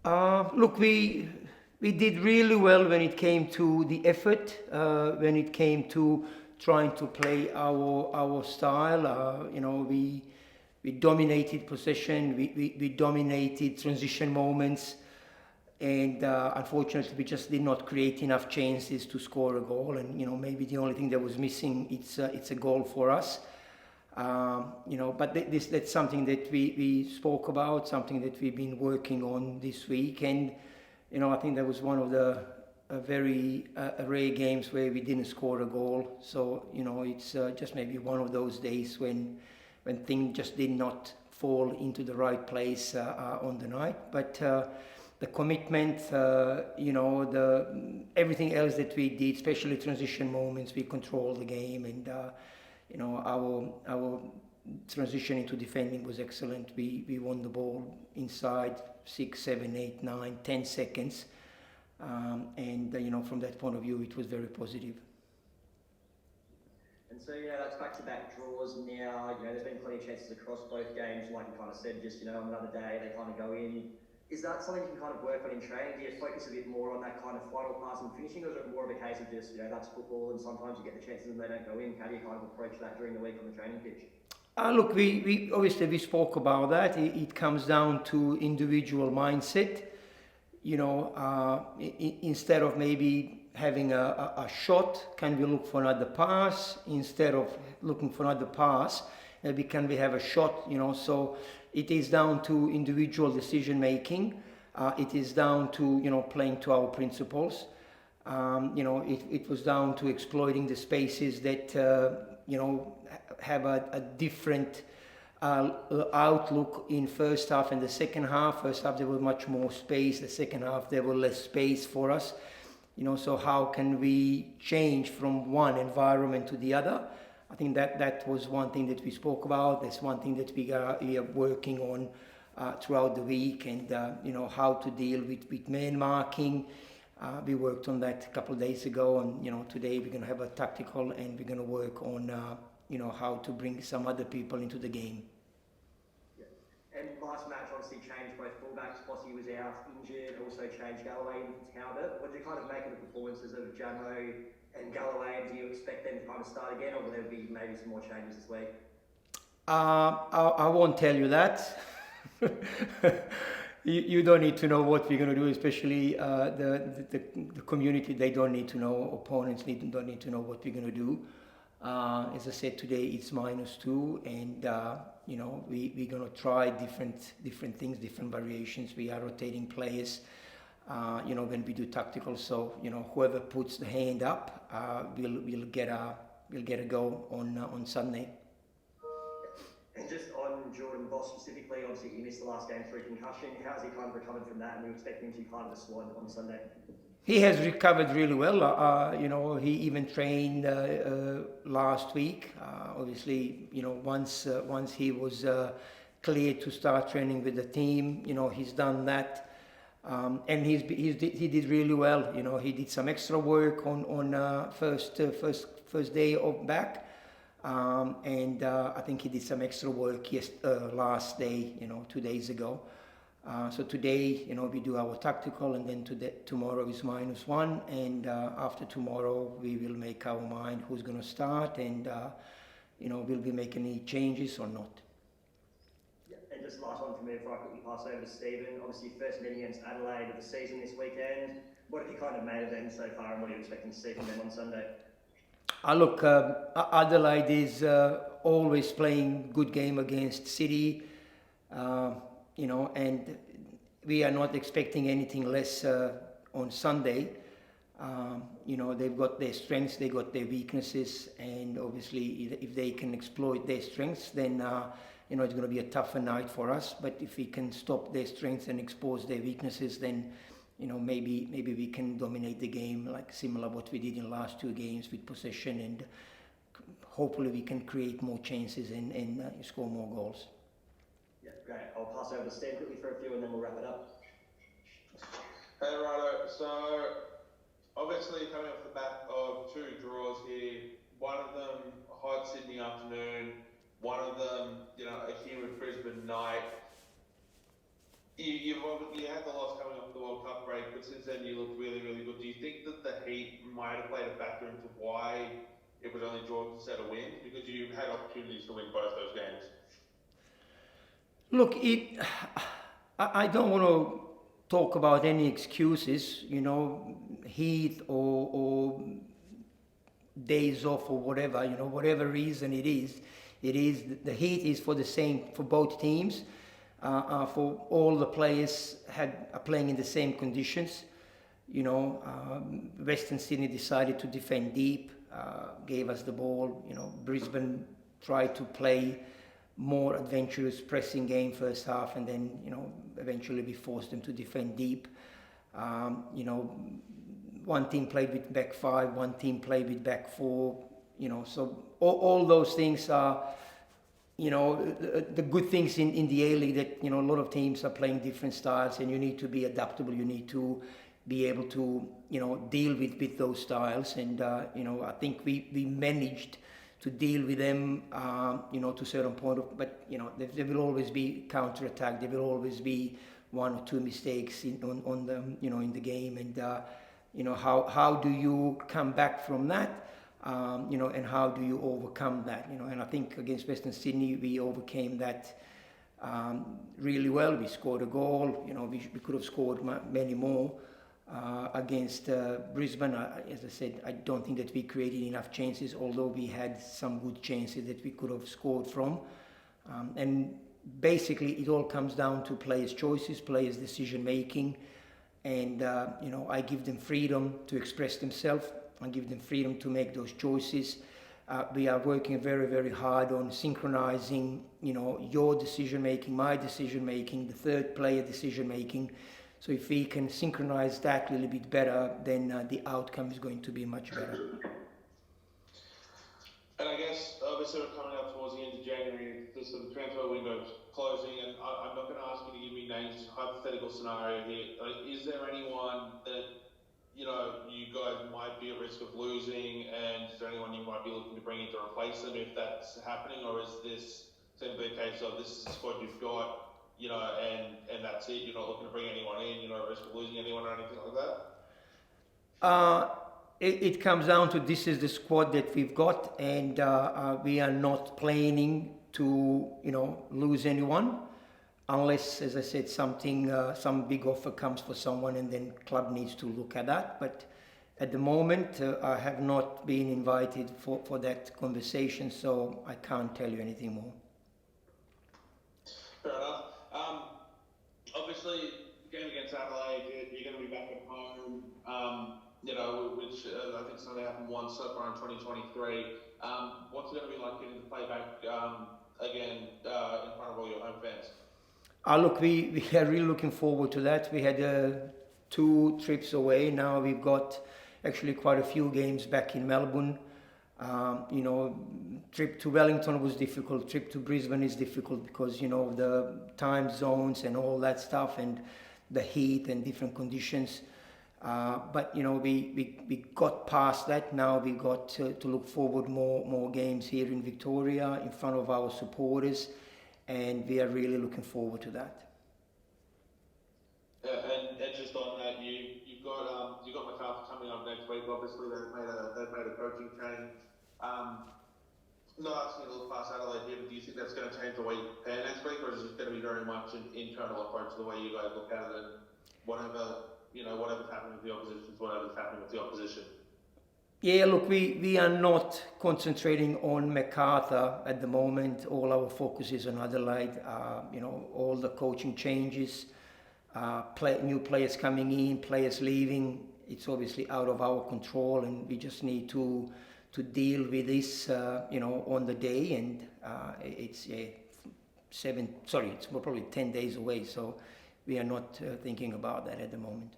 Look, we did really well when it came to the effort, when it came to trying to play our style. We dominated possession, we dominated transition moments, and unfortunately we just did not create enough chances to score a goal. And maybe the only thing that was missing, it's a goal for us. But that's something that we spoke about, something that we've been working on this week. And I think that was one of the very rare games where we didn't score a goal. So it's just maybe one of those days when things just did not fall into the right place on the night. But the commitment, the everything else that we did, especially transition moments, we controlled the game. And our transition into defending was excellent. We won the ball inside 6, 7, 8, 9, 10 seconds. And from that point of view, it was very positive. And so, that's back-to-back draws now. There's been plenty of chances across both games, like you kind of said, just, on another day, they kind of go in. Is that something you can kind of work on in training? Do you focus a bit more on that kind of final pass and finishing, or is it more of a case of just, that's football and sometimes you get the chances and they don't go in? How do you kind of approach that during the week on the training pitch? Look, we obviously we spoke about that. It comes down to individual mindset. Instead of maybe having a shot, can we look for another pass? Instead of looking for another pass, maybe can we have a shot? So it is down to individual decision making. It is down to playing to our principles. It was down to exploiting the spaces that have a different outlook in first half and the second half. First half there was much more space. The second half there was less space for us. So how can we change from one environment to the other? I think that was one thing that we spoke about. That's one thing that we are working on throughout the week, and how to deal with man marking. We worked on that a couple of days ago, and today we're going to have a tactical, and we're going to work on how to bring some other people into the game. Yeah. And last match obviously changed both fullbacks. Fossey was out injured, also changed Galloway and Talbot. What did you kind of make of the performances of Jamo and Galloway? Do you expect them to kind of start again, or will there be maybe some more changes this week? I won't tell you that. You don't need to know what we're going to do, especially the community. They don't need to know. Opponents don't need to know what we're going to do. As I said, today it's -2, and we're going to try different things, different variations. We are rotating players. When we do tactical, so whoever puts the hand up, will get a go on Sunday. And just on Jordan Boss specifically, obviously he missed the last game through concussion. How's he kind of recovered from that, and you expect him to be part of the squad on Sunday? He has recovered really well. He even trained last week. Obviously, once he was cleared to start training with the team, he's done that. And he did really well. He did some extra work on first day of back, and I think he did some extra work last day, 2 days ago. So today, we do our tactical, and then tomorrow is -1, and after tomorrow we will make our mind who's going to start, and will we make any changes or not. And just last one from me before I quickly pass over to Stephen. Obviously, first meeting against Adelaide of the season this weekend. What have you kind of made of them so far, and what are you expecting to see from them on Sunday? Look, Adelaide is always playing good game against City, and we are not expecting anything less on Sunday. They've got their strengths, they've got their weaknesses, and obviously if they can exploit their strengths, then it's going to be a tougher night for us. But if we can stop their strengths and expose their weaknesses, then maybe we can dominate the game, like similar what we did in the last 2 games with possession, and hopefully we can create more chances and score more goals. Yeah, great. I'll pass over to Steve quickly for a few, and then we'll wrap it up. Hey Rado, so obviously coming off the back of 2 draws here, one of them a hot Sydney afternoon, one of them, a humid Brisbane night. you had the loss coming off the World Cup break, but since then you looked really, really good. Do you think that the heat might have played a factor into why it was only drawn instead of win? Because you had opportunities to win both those games. Look, I don't want to talk about any excuses, heat or days off or whatever, whatever reason it is. The heat is for the same for both teams. For all the players are playing in the same conditions. Western Sydney decided to defend deep, gave us the ball. Brisbane tried to play more adventurous pressing game first half, and then eventually we forced them to defend deep. One team played with back five, one team played with back four. So all those things are the good things in the A-League, that a lot of teams are playing different styles, and you need to be adaptable. You need to be able to deal with those styles, and I think we managed to deal with them to a certain point but there will always be counter-attack. There will always be one or two mistakes on them in the game, and how do you come back from that? And how do you overcome that? And I think against Western Sydney we overcame that really well. We scored a goal. We could have scored many more. Against Brisbane, as I said, I don't think that we created enough chances, although we had some good chances that we could have scored from. And basically it all comes down to players' choices, players' decision making, and I give them freedom to express themselves. I give them freedom to make those choices. We are working very, very hard on synchronizing, your decision making, my decision making, the third player decision making. So if we can synchronize that a little bit better, then the outcome is going to be much better. And I guess obviously we're coming up towards the end of January, the sort of transfer window's closing, and I'm not going to ask you to give me names, hypothetical scenario here. Is there anyone that you guys might be at risk of losing, and is there anyone you might be looking to bring in to replace them if that's happening, or is this simply a case of this is the squad you've got, and that's it? You're not looking to bring anyone in, you're not at risk of losing anyone or anything like that? It comes down to this is the squad that we've got, and we are not planning to lose anyone. Unless, as I said, some big offer comes for someone, and then club needs to look at that. But at the moment, I have not been invited for that conversation, so I can't tell you anything more. Fair enough. Obviously, game against Adelaide, you're going to be back at home. Which I think it's only happened once so far in 2023. What's it going to be like getting to play back again in front of all your home fans? Look, we are really looking forward to that. We had 2 trips away. Now we've got actually quite a few games back in Melbourne. Trip to Wellington was difficult. Trip to Brisbane is difficult because, the time zones and all that stuff, and the heat and different conditions. But we got past that. Now we got to look forward more games here in Victoria in front of our supporters. And we are really looking forward to that. And just on that, you've got MacArthur coming up next week. Obviously, they've made a coaching change. Not asking you to look past Adelaide here, but do you think that's going to change the way you prepare next week, or is it going to be very much an internal approach to the way you guys look at it, and whatever's happening with the opposition is whatever's happening with the opposition? Yeah, look, we are not concentrating on MacArthur at the moment. All our focus is on Adelaide. All the coaching changes, new players coming in, players leaving. It's obviously out of our control, and we just need to deal with this, on the day. And it's probably 10 days away. So we are not thinking about that at the moment.